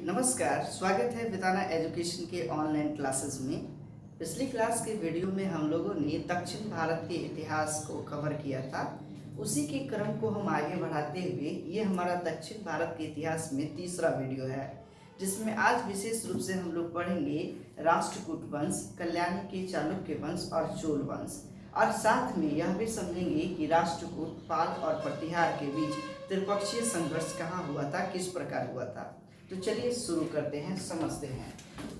नमस्कार। स्वागत है बिताना एजुकेशन के ऑनलाइन क्लासेस में। पिछली क्लास के वीडियो में हम लोगों ने दक्षिण भारत के इतिहास को कवर किया था। उसी के क्रम को हम आगे बढ़ाते हुए ये हमारा दक्षिण भारत के इतिहास में तीसरा वीडियो है, जिसमें आज विशेष रूप से हम लोग पढ़ेंगे राष्ट्रकूट वंश, कल्याणी के चालुक्य वंश और चोल वंश, और साथ में यह भी समझेंगे कि राष्ट्रकूट, पाल और प्रतिहार के बीच त्रिपक्षीय संघर्ष कहाँ हुआ था, किस प्रकार हुआ था। तो चलिए शुरू करते हैं, समझते हैं।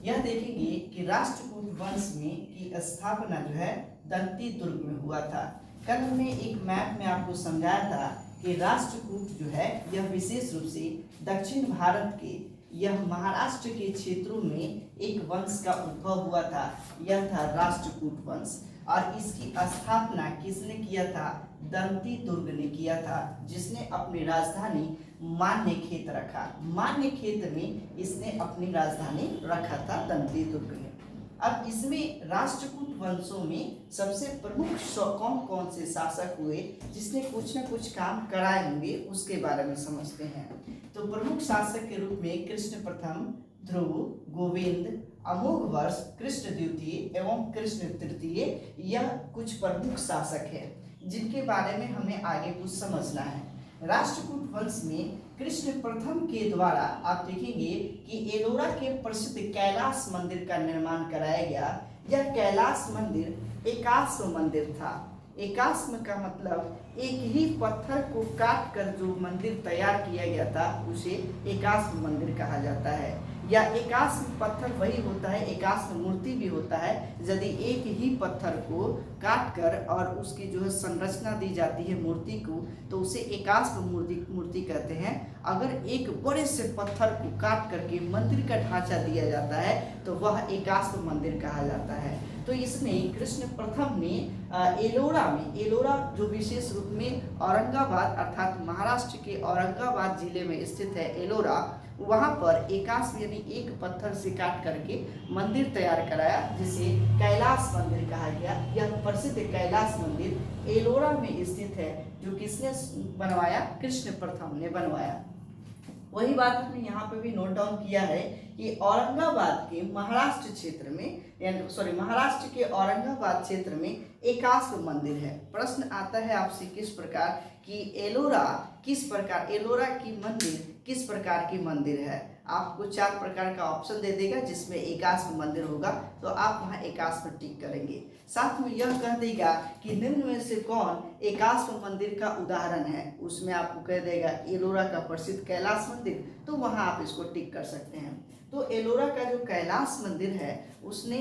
यह देखेंगे कि राष्ट्रकूट वंश में की स्थापना जो है दंती दुर्ग में हुआ था। कल हमने एक मैप में आपको समझाया था कि राष्ट्रकूट जो है यह विशेष रूप से दक्षिण भारत के यह महाराष्ट्र के क्षेत्रों में एक वंश का उद्भव हुआ था। यह था राष्ट्रकूट वंश, और इसकी स्थापना किसने किया था? दंती दुर्ग ने किया था, जिसने अपनी राजधानी मान्यखेत रखा। मान्यखेत में इसने अपनी राजधानी रखा था दंती दुर्ग ने। अब इसमें राष्ट्रकूट वंशों में सबसे प्रमुख कौन कौन से शासक हुए जिसने कुछ न कुछ काम कराए होंगे, उसके बारे में समझते हैं। तो प्रमुख शासक के रूप में कृष्ण प्रथम, ध्रुव, गोविंद, अमोघ वर्ष, कृष्ण द्वितीय एवं कृष्ण तृतीय, यह कुछ प्रमुख शासक है जिनके बारे में हमें आगे कुछ समझना है। राष्ट्रकूट वंश में कृष्ण प्रथम के द्वारा आप देखेंगे कि एलोरा के प्रसिद्ध कैलाश मंदिर का निर्माण कराया गया। यह कैलाश मंदिर एकाश्म मंदिर था। एकाश्म का मतलब एक ही पत्थर को काट कर जो मंदिर तैयार किया गया था उसे एकाश्म मंदिर कहा जाता है। या एकाश्म पत्थर वही होता है, एकाश्म मूर्ति भी होता है यदि एक ही पत्थर को काट कर और उसकी जो है संरचना दी जाती है मूर्ति को, तो उसे एकाश्म मूर्ति कहते हैं। अगर एक बड़े से पत्थर को काट करके मंदिर का ढांचा दिया जाता है तो वह एकाश्म मंदिर कहा जाता है। तो इसमें कृष्ण प्रथम ने एलोरा में, एलोरा जो विशेष रूप में औरंगाबाद अर्थात महाराष्ट्र के औरंगाबाद जिले में स्थित है एलोरा, वहाँ पर एकाश्म यानी एक पत्थर से काट करके मंदिर तैयार कराया, जिसे कैलाश मंदिर कहा गया। यह प्रसिद्ध कैलाश मंदिर एलोरा में स्थित है, जो किसने बनवाया? कृष्ण प्रथम ने बनवाया। वही बात हमने यहाँ पे भी नोट डाउन किया है कि औरंगाबाद के महाराष्ट्र क्षेत्र में, यानी महाराष्ट्र के औरंगाबाद क्षेत्र में एकाश्म मंदिर है। प्रश्न आता है आपसे किस प्रकार कि एलोरा किस प्रकार, एलोरा की मंदिर किस प्रकार की मंदिर है? आपको 4 प्रकार का ऑप्शन दे देगा जिसमें एकाश्म मंदिर होगा, तो आप वहाँ एकाश्म टिक करेंगे। साथ में यह कह देगा कि निम्न में से कौन एकाश्म मंदिर का उदाहरण है, उसमें आपको कह देगा एलोरा का प्रसिद्ध कैलाश मंदिर, तो वहाँ आप इसको टिक कर सकते हैं। तो एलोरा का जो कैलाश मंदिर है उसने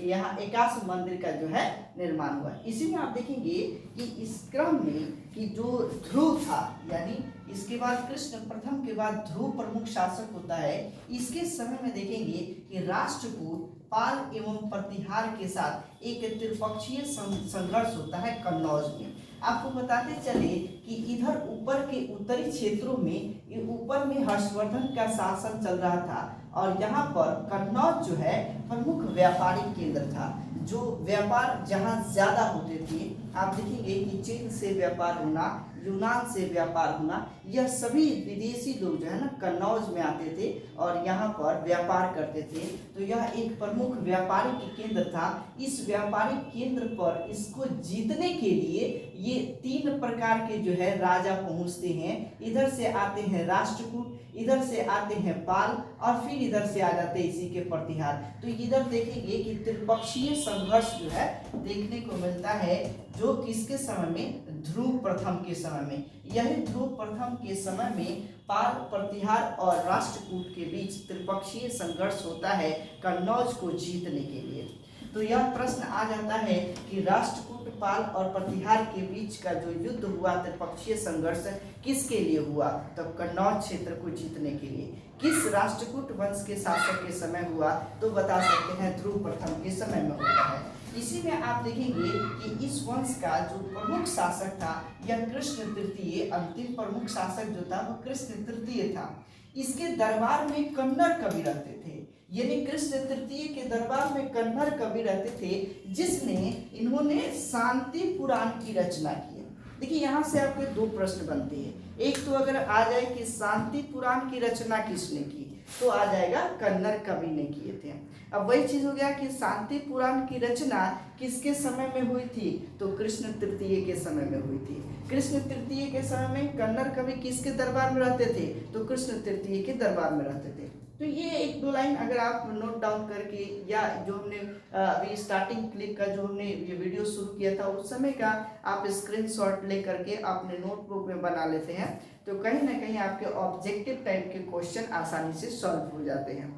यहाँ एकाश्म मंदिर का जो है निर्माण हुआ। इसी में आप देखेंगे कि इस क्रम में कि जो ध्रुव था, यानी इसके बाद कृष्ण प्रथम के बाद ध्रुव प्रमुख शासक होता है। इसके समय में देखेंगे कि राष्ट्रकूट, पाल एवं प्रतिहार के साथ एक त्रिपक्षीय संघर्ष होता है कन्नौज में। आपको बताते चले कि इधर ऊपर के उत्तरी क्षेत्रों में, ऊपर में हर्षवर्धन का शासन चल रहा था, और यहाँ पर कन्नौज जो है प्रमुख व्यापारिक केंद्र था। जो व्यापार जहाँ ज्यादा होते थे, आप देखेंगे कि चीन से व्यापार होना, यूनान से व्यापार होना, यह सभी विदेशी लोग जो है ना कन्नौज में आते थे और यहाँ पर व्यापार करते थे। तो यह एक प्रमुख व्यापारिक केंद्र था। इस व्यापारिक केंद्र पर इसको जीतने के लिए ये 3 प्रकार के जो है राजा पहुँचते हैं। इधर से आते हैं राष्ट्रकूट, इधर से आते हैं पाल, और फिर इधर से आ जाते हैं इसी के प्रतिहार। तो इधर देखेंगे कि त्रिपक्षीय संघर्ष जो है देखने को मिलता है, जो किसके समय में? ध्रुव प्रथम के समय में। यही ध्रुव प्रथम के समय में पाल, प्रतिहार और राष्ट्रकूट के बीच त्रिपक्षीय संघर्ष होता है कन्नौज को जीतने के लिए। तो यह प्रश्न आ जाता है कि राष्ट्रकूट, पाल और प्रतिहार के बीच का जो युद्ध हुआ, त्रिपक्षीय संघर्ष, किसके लिए हुआ? तो कन्नौज क्षेत्र को जीतने के लिए। किस राष्ट्रकूट वंश के शासक के समय हुआ? तो बता सकते हैं ध्रुव प्रथम के समय में होता है। इसी में आप देखेंगे कि इस वंश का जो प्रमुख शासक था यह कृष्ण तृतीय, अंतिम प्रमुख शासक जो था वो कृष्ण तृतीय था। इसके दरबार में कन्नड़ कवि रहते थे, यानी कृष्ण तृतीय के दरबार में कन्नड़ कवि रहते थे, जिसने इन्होंने शांति पुराण की रचना की है। देखिए यहाँ से आपके 2 प्रश्न बनते हैं। एक तो अगर आ जाए कि शांति पुराण की रचना किसने की, तो आ जाएगा कन्नड़ कवि ने किए थे। अब वही चीज हो गया कि शांति पुराण की रचना किसके समय में हुई थी, तो कृष्ण तृतीय के समय में हुई थी। कृष्ण तृतीय के समय में कन्नड़ कवि किसके दरबार में रहते थे, तो कृष्ण तृतीय के दरबार में रहते थे। तो ये एक दो लाइन अगर आप नोट डाउन करके, या जो हमने अभी स्टार्टिंग क्लिक का जो हमने ये वीडियो शुरू किया था उस समय का आप स्क्रीनशॉट ले करके अपने नोटबुक में बना लेते हैं, तो कहीं ना कहीं आपके ऑब्जेक्टिव टाइप के क्वेश्चन आसानी से सॉल्व हो जाते हैं।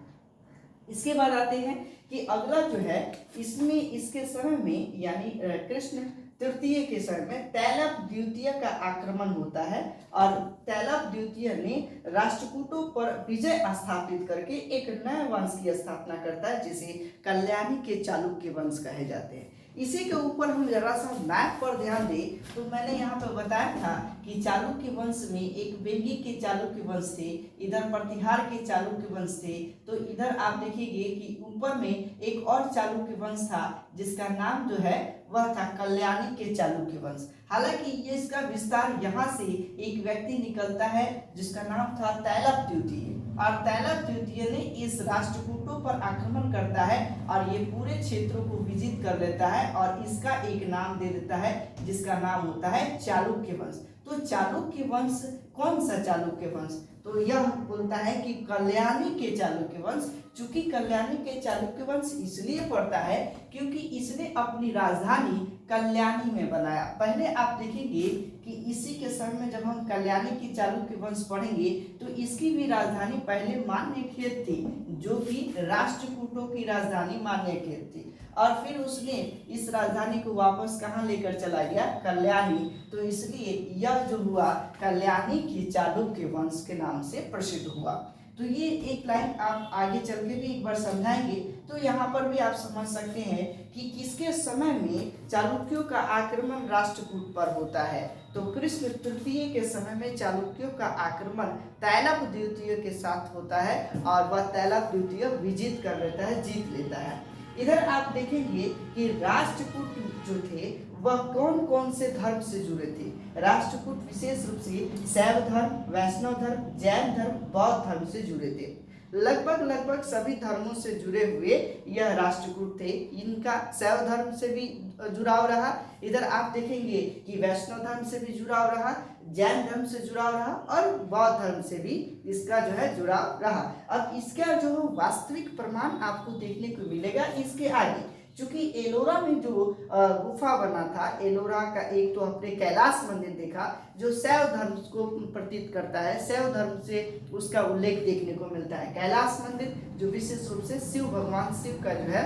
इसके बाद आते हैं कि अगला जो है, इसमें इसके समय में यानी कृष्ण तृतीय के समय में तैलप द्वितीय का आक्रमण होता है और तैलप द्वितीय ने राष्ट्रकूटों पर विजय स्थापित करके एक नए वंश की स्थापना करता है जिसे कल्याणी के चालुक्य वंश कहे जाते हैं। इसी के ऊपर हम जरा सा मैप पर ध्यान दें तो मैंने यहाँ पर बताया था कि चालुक्य वंश में एक बेगी के चालुक्य वंश थे, इधर प्रतिहार के चालुक्य वंश थे, तो इधर आप देखिए कि ऊपर में एक और चालुक्य वंश था जिसका नाम जो है वह था कल्याणी के चालुक्य वंश। हालांकि ये इसका विस्तार यहाँ से एक व्यक्ति निकलता है जिसका नाम था तैलप द्वितीय, और तैलप द्वितीय ने इस राष्ट्रकूटों पर आक्रमण करता है और ये पूरे क्षेत्रों को विजित कर लेता है और इसका एक नाम दे देता है जिसका नाम होता है चालुक्य वंश। तो चालुक्य वंश कौन सा चालुक्य वंश, तो यह बोलता है कि कल्याणी के चालुक्य वंश। चूंकि कल्याणी के चालुक्य वंश इसलिए पड़ता है क्योंकि इसने अपनी राजधानी कल्याणी में बनाया। पहले आप देखेंगे कि इसी के समय में जब हम कल्याणी की चालुक्य वंश पढ़ेंगे तो इसकी भी राजधानी पहले मान्यखेत थी, जो कि राष्ट्रकूटों की राजधानी मान्यखेत थी, और फिर उसने इस राजधानी को वापस कहाँ लेकर चला गया, कल्याणी। तो इसलिए यह जो हुआ कल्याणी की चालुक्य वंश के नाम से प्रसिद्ध हुआ। तो ये एक लाइन आप आगे चल के भी एक बार समझाएंगे तो यहाँ पर भी आप समझ सकते हैं कि किसके समय में चालुक्यों का आक्रमण राष्ट्रकूट पर होता है। तो कृष्ण तृतीय के समय में चालुक्यों का आक्रमण तैलप द्वितीय के साथ होता है और वह तैलप द्वितीय विजित कर लेता है, जीत लेता है। इधर आप देखेंगे कि राष्ट्रकूट जो थे वह कौन कौन से धर्म से जुड़े थे। राष्ट्रकूट विशेष रूप से शैव धर्म, वैष्णव धर्म, जैन धर्म, बौद्ध धर्म से जुड़े थे। लगभग सभी धर्मों से जुड़े हुए यह राष्ट्रकूट थे। इनका शैव धर्म से भी जुड़ाव रहा, इधर आप देखेंगे कि वैष्णव धर्म से भी जुड़ाव रहा, जैन धर्म से जुड़ाव रहा और बौद्ध धर्म से भी इसका जो है जुड़ाव रहा। अब इसका जो वास्तविक प्रमाण आपको देखने को मिलेगा इसके आगे, चूंकि एलोरा में जो गुफा बना था, एलोरा का एक तो अपने कैलाश मंदिर देखा जो शैव धर्म को प्रतीत करता है, शैव धर्म से उसका उल्लेख देखने को मिलता है। कैलाश मंदिर जो विशेष रूप से शिव भगवान शिव का जो है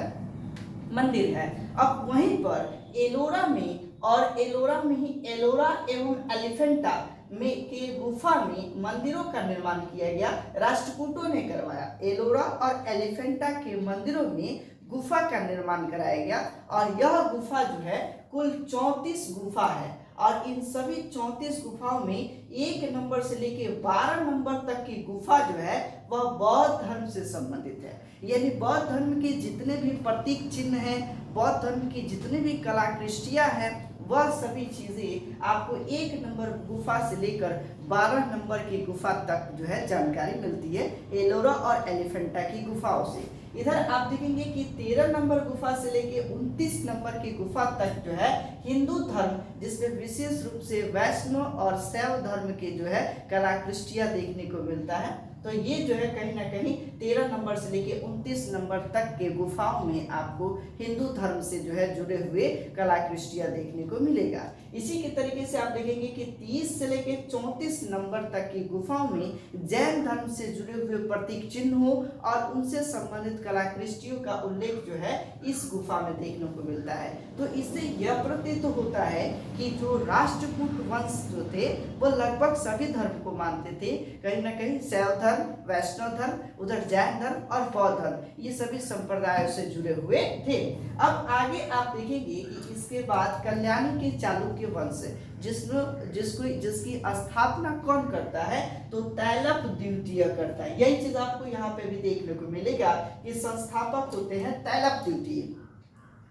मंदिर है। अब वहीं पर एलोरा में और एलोरा में ही एलोरा एवं एलिफेंटा में के गुफा में मंदिरों का निर्माण किया गया, राष्ट्रकूटों ने करवाया। एलोरा और एलिफेंटा के मंदिरों में गुफा का निर्माण कराया गया और यह गुफा जो है कुल 34 गुफा है और इन सभी 34 गुफाओं में 1 नंबर से लेके 12 नंबर तक की गुफा जो है वह बौद्ध धर्म से संबंधित है। यानी बौद्ध धर्म के जितने भी प्रतीक चिन्ह हैं, बौद्ध धर्म की जितनी भी कलाकृतियां हैं, वह सभी चीजें आपको 1 नंबर गुफा से लेकर 12 नंबर की गुफा तक जो है जानकारी मिलती है एलोरा और एलिफेंटा की गुफाओं से। इधर आप देखेंगे कि 13 नंबर गुफा से लेके 29 नंबर की गुफा तक जो है हिंदू धर्म, जिसमें विशेष रूप से वैष्णव और शैव धर्म के जो है कलाकृतियां देखने को मिलता है। तो ये जो है कहीं ना कहीं 13 नंबर से लेके 29 नंबर तक के गुफाओं में आपको हिंदू धर्म से जो है जुड़े हुए कलाकृतियां देखने को मिलेगा। इसी के तरीके से आप देखेंगे कि 30 से लेके 34 नंबर तक की गुफाओं में जैन धर्म से जुड़े हुए प्रतीक चिन्हों और उनसे संबंधित कलाकृतियों का उल्लेख जो है इस गुफा में देखने को मिलता है। तो इससे यह प्रतीत होता है कि जो राष्ट्रकूट वंश जो थे वो लगभग सभी धर्म को मानते थे, कहीं ना कहीं शैव धर्म, वैष्णव धर्म, उधर जैन धर्म और बौद्ध धर्म, ये सभी संप्रदायों से जुड़े हुए थे। अब आगे आप देखेंगे कि इसके बाद कल्याणी के चालुक्य वंश जिसकी स्थापना कौन करता है, तो तैलप द्वितीय करता है। यही चीज आपको यहाँ पे भी देखने को मिलेगा कि संस्थापक होते हैं तैलप द्वितीय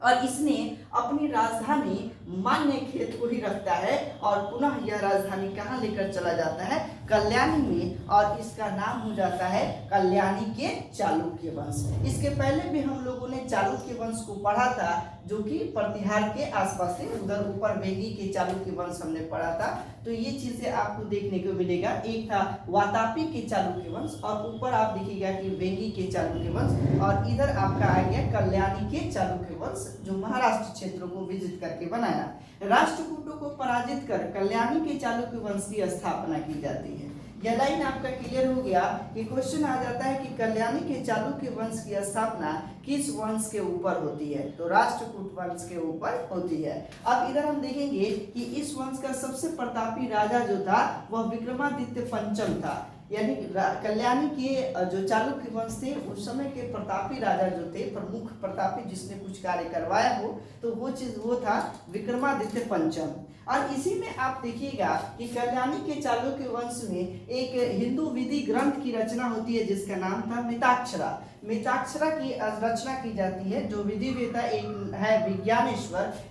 और इसने अपनी राजधानी मान्य खेत को ही रखता है और पुनः यह राजधानी कहाँ लेकर चला जाता है, कल्याणी में, और इसका नाम हो जाता है कल्याणी के चालुक्य वंश। इसके पहले भी हम लोगों ने चालुक्य वंश को पढ़ा था, जो कि प्रतिहार के आसपास से, उधर ऊपर वेंगी के चालुक्य वंश हमने पढ़ा था। तो ये चीजें आपको देखने को मिलेगा, एक था वातापी के चालुक्य वंश और ऊपर आप देखिएगा कि वेंगी के चालुक्य वंश, और इधर आपका आ गया कल्याणी के चालुक्य वंश, जो महाराष्ट्र क्षेत्रों को विजिट करके बनाया। राष्ट्रकूटों को पराजित कर कल्याणी के चालुक्य वंश की स्थापना की जाती है। यह लाइन आपका क्लियर हो गया कि क्वेश्चन आ जाता है कि कल्याणी के चालुक्य वंश की स्थापना किस वंश के ऊपर होती है, तो राष्ट्रकूट वंश के ऊपर होती है। अब इधर हम देखेंगे कि इस वंश का सबसे प्रतापी राजा जो था वह विक्रमादित्य पंचम था। यानी कल्याणी के जो चालुक्य वंश थे उस समय के प्रतापी राजा जो थे, प्रमुख प्रतापी जिसने कुछ कार्य करवाया हो, तो वो था विक्रमादित्य पंचम। और इसी में आप देखिएगा कि कल्याणी के चालुक्य वंश में एक हिंदू विधि ग्रंथ की रचना होती है जिसका नाम था मिताक्षरा। मिताक्षरा की रचना की जाती है, जो विधि वेता एक है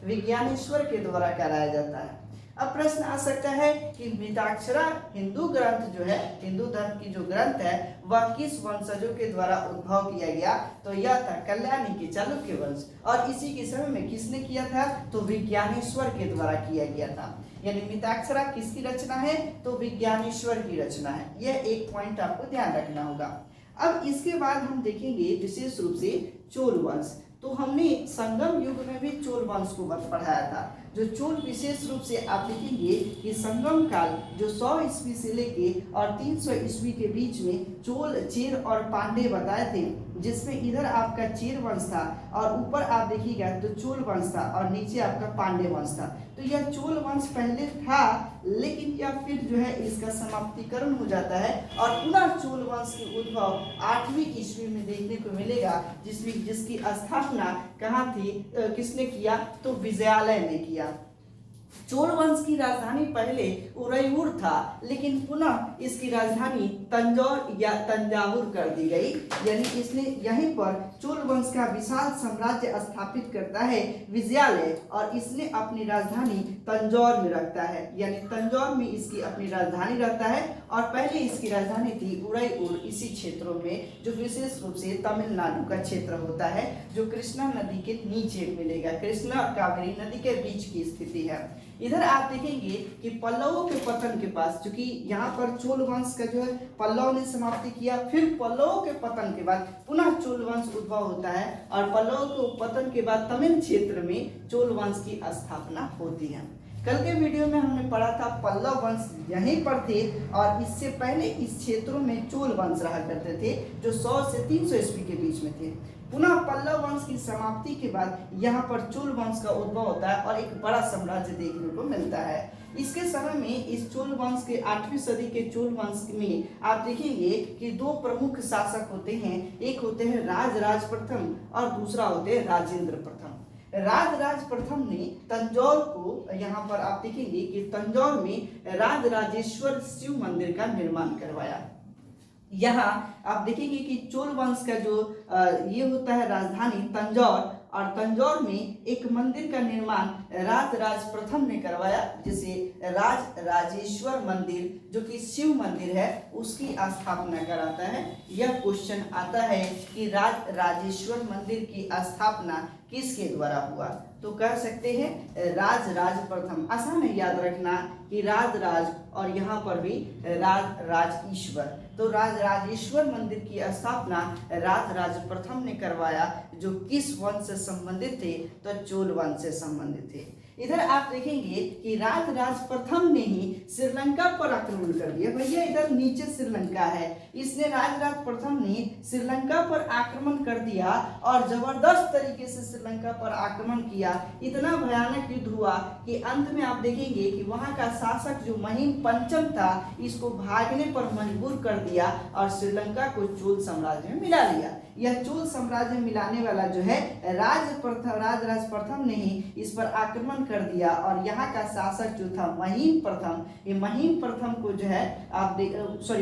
विज्ञानेश्वर के द्वारा कराया जाता है। अब प्रश्न आ सकता है कि मिताक्षरा हिंदू ग्रंथ जो है, हिंदू धर्म की जो ग्रंथ है, वह किस वंशजों के द्वारा उद्भव किया गया, तो यह था कल्याणी के चालुक्य वंश। और इसी के समय में किसने किया था, तो विज्ञानेश्वर के द्वारा किया गया था। यानी मिताक्षरा किसकी रचना है, तो विज्ञानेश्वर की रचना है। यह एक पॉइंट आपको ध्यान रखना होगा। अब इसके बाद हम देखेंगे विशेष रूप से चोल वंश। तो हमने संगम युग में भी चोल वंश को पढ़ाया था। जो चोल विशेष रूप से आप देखेंगे कि संगम काल जो 100 ईस्वी से लेके और 300 ईस्वी के बीच में चोल, चेर और पांडे बताए थे, जिसमें इधर आपका चेर वंश था और ऊपर आप देखिएगा तो चोल वंश था और नीचे आपका पांडे वंश था। तो यह चोल वंश पहले था, लेकिन यह फिर जो है इसका समाप्तिकरण हो जाता है और पुनः चोल वंश की उद्भव 8वीं ईस्वी में देखने को मिलेगा, जिसकी स्थापना कहाँ थी, किसने किया, तो विजयालय ने किया। चोल वंश की राजधानी पहले उरैयूर था, लेकिन पुनः इसकी राजधानी तंजौर या तंजावुर कर दी गई। यानी इसने यहीं पर चोल वंश का विशाल साम्राज्य स्थापित करता है विजयालय, और इसने अपनी राजधानी तंजौर में रखता है। यानी तंजौर में इसकी अपनी राजधानी रखता है और पहले इसकी राजधानी थी उरैयूर, इसी क्षेत्रों में, जो विशेष रूप से तमिलनाडु का क्षेत्र होता है, जो कृष्णा नदी के नीचे मिलेगा। कृष्णा और कावेरी नदी के बीच की स्थिति है। इधर आप देखेंगे कि पल्लवों के पतन के पास, क्योंकि यहाँ पर चोल वंश का जो है पल्लव ने समाप्ति किया, फिर पल्लवों के पतन के बाद पुनः चोल वंश उद्भव होता है और पल्लवों के पतन के बाद तमिल क्षेत्र में चोल वंश की स्थापना होती है। कल के वीडियो में हमने पढ़ा था पल्लव वंश यहीं पर थे और इससे पहले इस क्षेत्रों में चोल वंश रहा करते थे, जो 100 से 300 ईस्वी के बीच में थे। पुनः पल्लव वंश की समाप्ति के बाद यहाँ पर चोल वंश का उद्भव होता है और एक बड़ा साम्राज्य देखने को मिलता है। इसके समय में इस चोल वंश के 8वीं सदी के चोल वंश में आप देखेंगे कि 2 प्रमुख शासक होते हैं, एक होते हैं राज प्रथम और दूसरा होते हैं राजेंद्र प्रथम। राज प्रथम ने तंजौर को, यहाँ पर आप देखेंगे कि तंजौर में राजराजेश्वर शिव मंदिर का निर्माण करवाया। यहाँ आप देखेंगे कि चोल वंश का जो ये होता है राजधानी तंजौर, और तंजौर में एक मंदिर का निर्माण राज प्रथम ने करवाया, जिसे राजराजेश्वर मंदिर, जो कि शिव मंदिर है, उसकी स्थापना कराता है। यह क्वेश्चन आता है कि राजराजेश्वर मंदिर की स्थापना किसके द्वारा हुआ, तो कह सकते हैं राज प्रथम। आसान है याद रखना कि राज और यहाँ पर भी राज ईश्वर, तो राजराजेश्वर मंदिर की स्थापना राज प्रथम ने करवाया, जो किस वंश से संबंधित थे, तो चोल वंश से संबंधित थे। इधर आप देखेंगे कि राज प्रथम ने ही श्रीलंका पर आक्रमण कर दिया। भैया इधर नीचे श्रीलंका है, इसने राज प्रथम ने श्रीलंका पर आक्रमण कर दिया और जबरदस्त तरीके से श्रीलंका पर आक्रमण किया। इतना भयानक युद्ध हुआ कि अंत में आप देखेंगे कि वहां का शासक जो महिम पंचम था, इसको भागने पर मजबूर कर दिया और श्रीलंका को चोल साम्राज्य में मिला लिया। यह चोल साम्राज्य मिलाने वाला जो है राज प्रथम ने ही इस पर आक्रमण कर दिया और यहाँ का शासक जो था महीम प्रथम, ये महीम प्रथम को जो है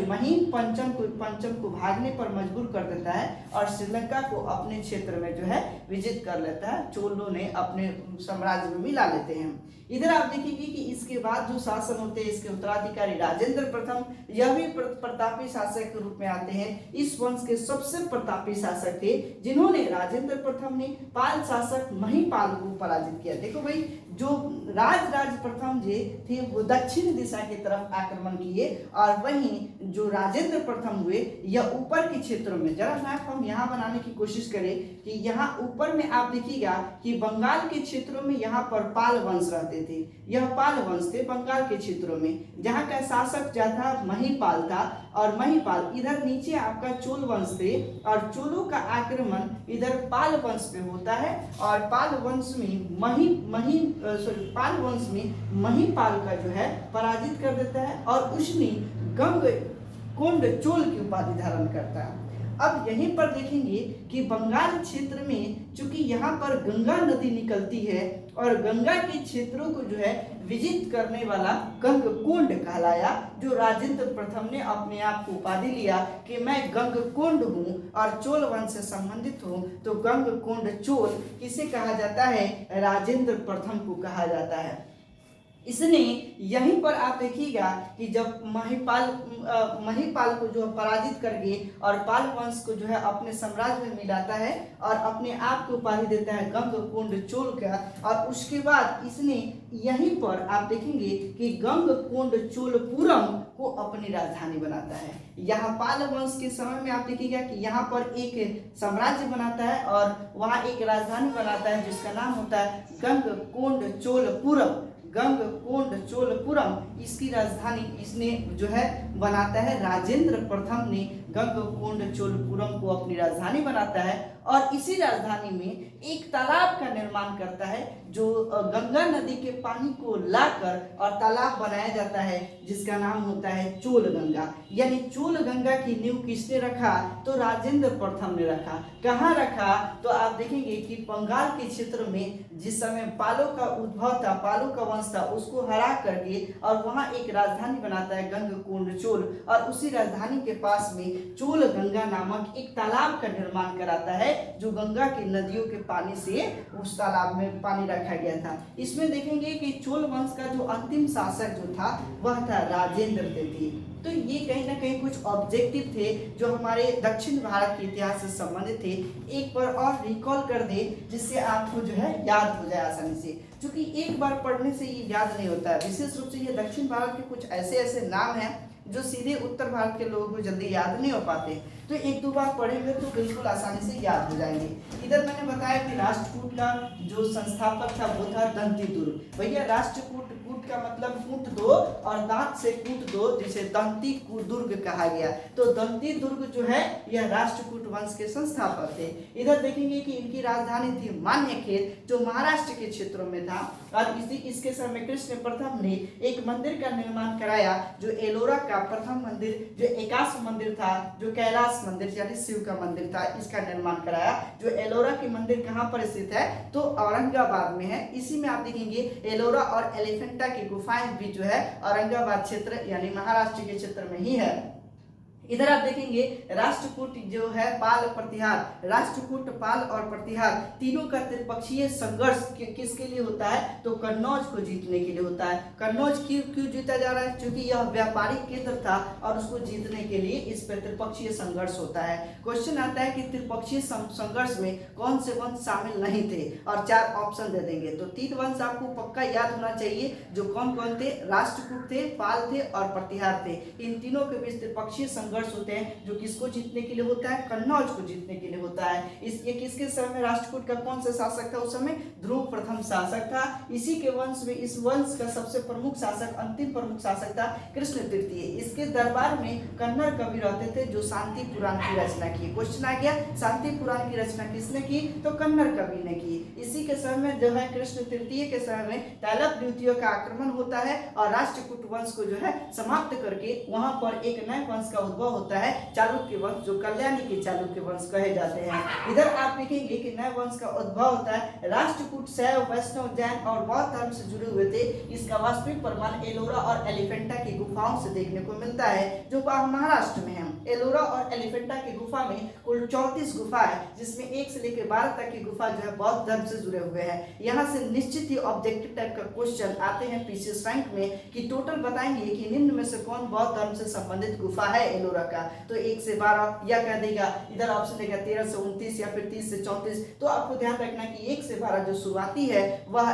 महीम पंचम को भागने पर मजबूर कर देता है और श्रीलंका को अपने क्षेत्र में जो है विजित कर लेता है, चोलों ने अपने साम्राज्य में मिला लेते हैं। इधर आप देखेंगे कि इसके बाद जो शासन होते हैं इसके उत्तराधिकारी राजेंद्र प्रथम, यह भी प्रतापी शासक के रूप में आते हैं। इस वंश के सबसे प्रतापी शासक थे जिन्होंने राजेंद्र प्रथम ने पाल शासक महिपाल को पराजित किया। देखो भाई, जो राज प्रथम जी थे वो दक्षिण दिशा की तरफ आक्रमण किए और वहीं जो राजेंद्र प्रथम हुए यह ऊपर के क्षेत्रों में, जरा मैप हम यहाँ बनाने की कोशिश करें कि यहाँ ऊपर में आप देखिएगा कि बंगाल के क्षेत्रों में यहाँ पर पाल वंश रहते थे, यह पाल वंश थे बंगाल के क्षेत्रों में, जहाँ का शासक जो था महिपाल था और महिपाल इधर नीचे आपका चोल वंश थे और चोलों का आक्रमण इधर पाल वंश में होता है और पाल वंश में महिपाल का जो है पराजित कर देता है और उसने गंगकोंड चोल की उपाधि धारण करता है। अब यहीं पर देखेंगे कि बंगाल क्षेत्र में चूंकि यहाँ पर गंगा नदी निकलती है और गंगा के क्षेत्रों को जो है विजित करने वाला गंगकोंड कहलाया, जो राजेंद्र प्रथम ने अपने आप को उपाधि लिया कि मैं गंगकोंड हूँ और चोल वंश से संबंधित हूँ। तो गंगकोंड चोल किसे कहा जाता है? राजेंद्र प्रथम को कहा जाता है। इसने यहीं पर आप देखिएगा कि जब महिपाल को जो पराजित करके और पाल वंश को जो है अपने साम्राज्य में मिलाता है और अपने आप को उपाधि देता है गंगकोंड चोल का, और उसके बाद इसने यहीं पर आप देखेंगे कि गंगकोंड चोलपुरम को अपनी राजधानी बनाता है। यहाँ पाल वंश के समय में आप देखिएगा कि यहाँ पर एक साम्राज्य बनाता है और वहाँ एक राजधानी बनाता है जिसका नाम होता है गंगकोंड चोलपुरम। गंगकोंड चोलपुरम इसकी राजधानी इसने जो है बनाता है, राजेंद्र प्रथम ने गंगकोंड चोलपुरम को अपनी राजधानी बनाता है और इसी राजधानी में एक तालाब का निर्माण करता है जो गंगा नदी के पानी को लाकर और तालाब बनाया जाता है जिसका नाम होता है चोल गंगा। यानी चोल गंगा की नींव किसने रखा? तो राजेंद्र प्रथम ने रखा। कहाँ रखा? तो आप देखेंगे कि बंगाल के क्षेत्र में जिस समय पालों का उद्भव था, पालों का वंश था, उसको हरा करके और वहाँ एक राजधानी बनाता है गंगकोंड चोल और उसी राजधानी के पास में चोल गंगा नामक एक तालाब का निर्माण कराता है जो गंगा की नदियों के पानी से उस तालाब में पानी रखा गया था। इसमें देखेंगे कि चोल वंश का जो अंतिम शासक जो था वह था राजेंद्र द्वितीय। तो ये कहीं ना कहीं कुछ ऑब्जेक्टिव थे जो हमारे दक्षिण भारत के इतिहास से संबंधित थे। एक बार और रिकॉल कर दे जिससे आपको जो है याद हो जाए आसानी से, क्योंकि एक बार पढ़ने से ये याद नहीं होता है। विशेष रूप से ये दक्षिण भारत के कुछ ऐसे नाम हैं जो सीधे उत्तर भारत के लोगों को जल्दी याद नहीं हो पाते, तो एक दो बार पढ़ेंगे तो बिल्कुल आसानी से याद हो जाएंगे। इधर मैंने बताया कि राष्ट्रकूट का जो संस्थापक था वो था दंतीदुर्ग। भैया राष्ट्रकूट, कूट का मतलब कूट दो और दांत से कूट दो, जिसे दंती दुर्ग कहा गया। तो दंती दुर्ग जो है यह राष्ट्रकूट वंश के संस्थापक थे। इधर देखेंगे कि इनकी राजधानी थी मान्यखेत जो महाराष्ट्र के क्षेत्रों में था और इसके समय कृष्ण प्रथम ने एक मंदिर का निर्माण कराया जो एलोरा का प्रथम मंदिर, जो एकाश मंदिर था, जो कैलाश मंदिर यानी शिव का मंदिर था, इसका निर्माण कराया। जो एलोरा की मंदिर कहाँ पर स्थित है? तो औरंगाबाद में है। इसी में आप देखेंगे एलोरा और एलिफेंटा की गुफाएं भी जो है औरंगाबाद क्षेत्र यानी महाराष्ट्र के क्षेत्र में ही है। इधर आप देखेंगे राष्ट्रकूट जो है पाल प्रतिहार, राष्ट्रकूट पाल और प्रतिहार तीनों का त्रिपक्षीय संघर्ष किसके लिए होता है? तो कन्नौज को जीतने के लिए होता है। कन्नौज क्यों जीता जा रहा है? क्योंकि यह व्यापारिक केंद्र था और उसको जीतने के लिए इस पर त्रिपक्षीय संघर्ष होता है। क्वेश्चन आता है कि त्रिपक्षीय संघर्ष में कौन से वंश शामिल नहीं थे और 4 ऑप्शन दे देंगे। तो 3 वंश आपको पक्का याद होना चाहिए जो कौन कौन थे? राष्ट्रकूट थे, पाल थे और प्रतिहार थे। इन तीनों के बीच त्रिपक्षीय संघर्ष होते हैं जो किसको जीतने के लिए होता है? कन्नौज को जीतने के लिए होता है। ये किसके समय में राष्ट्रकूट का कौन सा शासक था? उस समय ध्रुव प्रथम शासक था। इसी के वंश में इस वंश का सबसे प्रमुख शासक, अंतिम प्रमुख शासक था कृष्ण तृतीय। इसके दरबार में कन्नड़ कवि रहते थे जो शांति पुराण की रचना की। क्वेश्चन आ गया शांति पुराण की रचना किसने की? तो कन्नड़ कवि ने की। इसी के समय में जो है कृष्ण तृतीय के समय में तैलप द्वितीय का आक्रमण होता है और राष्ट्रकूट वंश को जो है समाप्त करके वहां पर एक नए वंश का उद्भव उद्भव होता है चालुक्य वंश, जो कल्याणी के चालुक्य वंश कहे जाते हैं। इधर आप देखेंगे कि नए वंश का उद्भव होता है राष्ट्रकूट, शैव, वैष्णव, जैन और बौद्ध धर्म से जुड़े हुए थे। इसका वास्तविक प्रमाण एलोरा और एलिफेंटा की गुफाओं से देखने को मिलता है, जो महाराष्ट्र में है। एलोरा और एलिफेंटा की गुफा में कुल 34 गुफा है, जिसमें 1 से लेकर 12 तक की गुफा जो है बौद्ध धर्म से जुड़े हुए हैं। यहाँ से निश्चित ही ऑब्जेक्टिव टाइप का क्वेश्चन आते हैं पीसीएस रैंक में कि टोटल बताएंगे कि निम्न में से कौन बौद्ध धर्म से संबंधित गुफा है एलोरा का, तो 1 से 12 या कह देगा, इधर ऑप्शन देगा 13 से 29 या फिर 30 से 34। तो आपको ध्यान रखना कि 1 से 12 जो शुरुआती है वह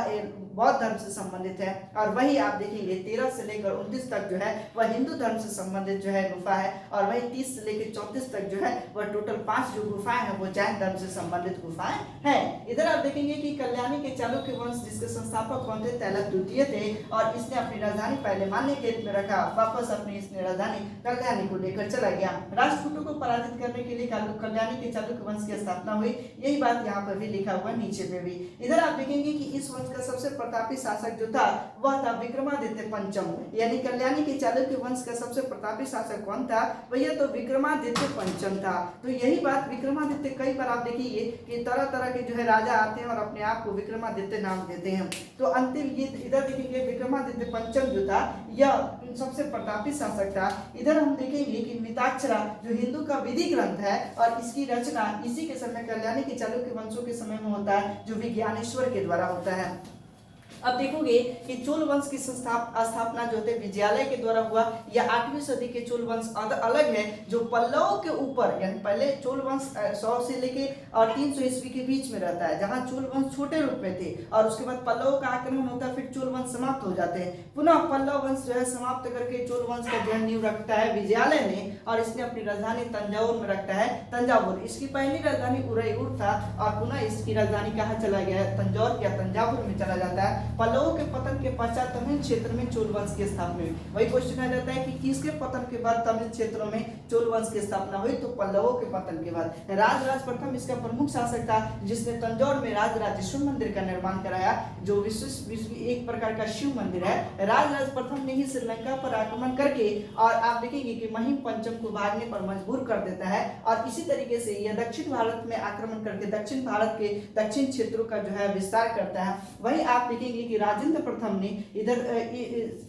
बौद्ध धर्म से संबंधित है, और वही आप देखेंगे 13 से लेकर 29 तक जो है वह हिंदू धर्म से संबंधित जो है गुफा है, और वही 30 से लेकर 34 तक जो है वह टोटल 5 जो गुफाएं हैं वो जैन धर्म से संबंधित गुफाएं हैं। इधर आप देखेंगे कि कल्याणी के चालुक्य वंश जिसके संस्थापक कौन थे, तैलक द्वितीय थे, और इसने अपनी राजधानी पहले मान्य के रूप में रखा, वापस अपनी इसने राजधानी कल्याणी को लेकर चला गया। राष्ट्रकूटों को पराजित करने के लिए कल्याणी के चालुक्य वंश की स्थापना हुई, यही बात यहाँ पर भी लिखा हुआ नीचे में भी। इधर आप देखेंगे कि इस वंश का सबसे प्रतापी शासक जो था वह था विक्रमादित्य पंचम, यानी कल्याणी के चालुक्य वंश का सबसे प्रतापी शासक कौन था, वह तो विक्रमादित्य पंचम था। तो यही बात विक्रमादित्य, कई बार आप देखिए कि तरह तरह के जो है राजा आते हैं और अपने आप को विक्रमादित्य नाम देते हैं। तो अंतिम ये इधर देखेंगे विक्रमादित्य पंचम जो था यह सबसे प्रतापी शासक था। इधर हम देखेंगे कि मिताक्षरा जो हिंदू का विधि ग्रंथ है और इसकी रचना इसी के समय कल्याणी के चालुक्य वंशों के समय में होता है, जो विज्ञानेश्वर के द्वारा होता है। अब देखोगे कि चोल वंश की स्थापना जो थे विजयालय के द्वारा हुआ, या 8वीं सदी के चोल वंश अलग है, जो पल्लवों के ऊपर, यानी पहले चोल वंश 100 से लेके और 300 ईस्वी के बीच में रहता है, जहां चोल वंश छोटे रूप में थे, और उसके बाद पल्लवों का आक्रमण होता है, फिर चोल वंश समाप्त हो जाते हैं। पुनः पल्लव वंश जो है समाप्त करके चोल वंश का जो नींव रखता है विजयालय ने, और इसने अपनी राजधानी तंजावुर में रखता है, तंजावुर। इसकी पहली राजधानी उदयपुर था, और पुनः इसकी राजधानी कहाँ चला गया है, तंजौर या तंजावुर में चला जाता है। पल्लवों के पतन के पश्चात तमिल क्षेत्र में चोल वंश की स्थापना हुई। वही क्वेश्चन आ जाता है कि किसके पतन के बाद तमिल क्षेत्रों में चोल वंश की स्थापना हुई, तो पल्लवों के पतन के बाद। राजराज प्रथम इसका प्रमुख शासक था, जिसने तंजौर में राजराजेश्वर मंदिर का निर्माण कराया, जो विश्व एक प्रकार का शिव मंदिर है। राजराज प्रथम ने ही श्रीलंका पर आक्रमण करके, और आप देखेंगे कि महिम पंचम को भागने पर मजबूर कर देता है, और इसी तरीके से यह दक्षिण भारत में आक्रमण करके दक्षिण भारत के दक्षिण क्षेत्रों का जो है विस्तार करता है। वही आप देखेंगे कि राजेंद्र प्रथम ने इधर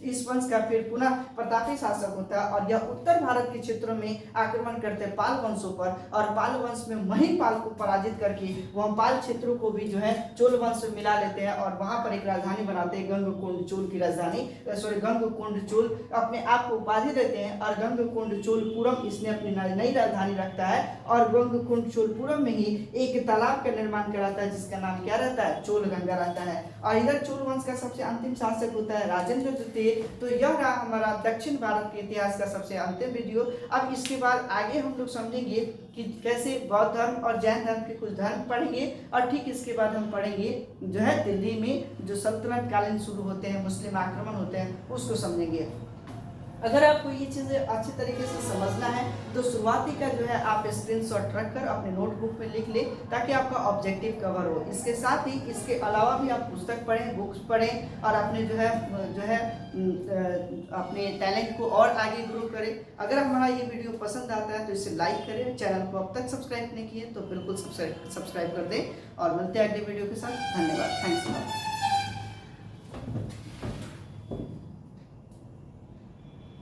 इस वंश का फिर पुनः प्रतापी शासक होता है, और यह उत्तर भारत के क्षेत्रों में आक्रमण करते पाल वंशों पर, और पाल वंश में महिपाल को पराजित करके वह पाल क्षेत्रों को भी जो है चोल वंश में मिला लेते हैं, और वहां पर एक राजधानी बनाते हैं, गंगकोंड चोल की राजधानी, गंगकोंड चोल अपने आप को उपाधि देते हैं, और गंगकोंड चोलपुरम इसने अपनी नई राजधानी रखता है, और गंगकोंड चोलपुरम में ही एक तालाब का निर्माण कराता है, जिसका नाम क्या रहता है, चोल गंगा रहता है। और इधर चोल वंश का सबसे अंतिम शासक होता है राजेंद्र द्वितीय। तो यह रहा हमारा दक्षिण भारत के इतिहास का सबसे अंतिम वीडियो। अब इसके बाद आगे हम लोग समझेंगे कि कैसे बौद्ध धर्म और जैन धर्म के कुछ धर्म पढ़ेंगे, और ठीक इसके बाद हम पढ़ेंगे जो है दिल्ली में जो सल्तनत कालीन शुरू होते हैं, मुस्लिम आक्रमण होते हैं, उसको समझेंगे। अगर आपको ये चीज़ें अच्छे तरीके से समझना है तो शुरुआती का जो है आप स्क्रीनशॉट रखकर अपने नोटबुक में लिख लें, ताकि आपका ऑब्जेक्टिव कवर हो। इसके साथ ही इसके अलावा भी आप पुस्तक पढ़ें, बुक्स पढ़ें, और अपने जो है अपने टैलेंट को और आगे ग्रो करें। अगर हमारा ये वीडियो पसंद आता है तो इसे लाइक करें, चैनल को अब तक सब्सक्राइब नहीं किए तो बिल्कुल सब्सक्राइब कर दें, और मिलते हैं अगले वीडियो के साथ। धन्यवाद, थैंक्स।